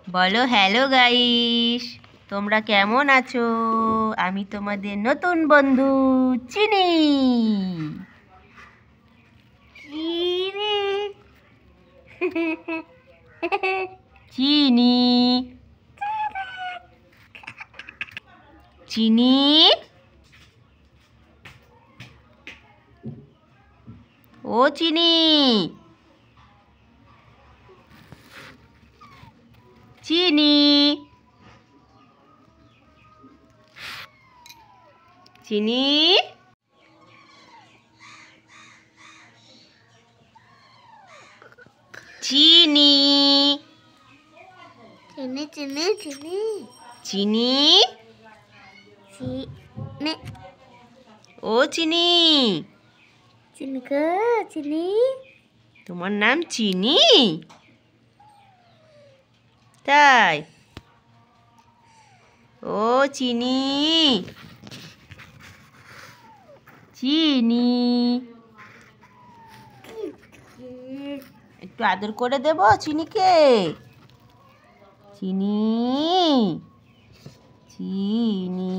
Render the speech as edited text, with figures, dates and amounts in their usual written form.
বলো hello guys, তোমরা কেমন আছো? আমি তোমাদের নতুন বন্ধু চিনি। চিনি চিনি ও চিনি, চিনি চিনি চিনি চিনি চিনি চিনি চিনি চিনি ও চিনি, চিনি গো চিনি। তোমার নাম চিনি? তাই? ও চিনি, চিনি একটু আদর করে দেব চিনিকে। চিনি চিনি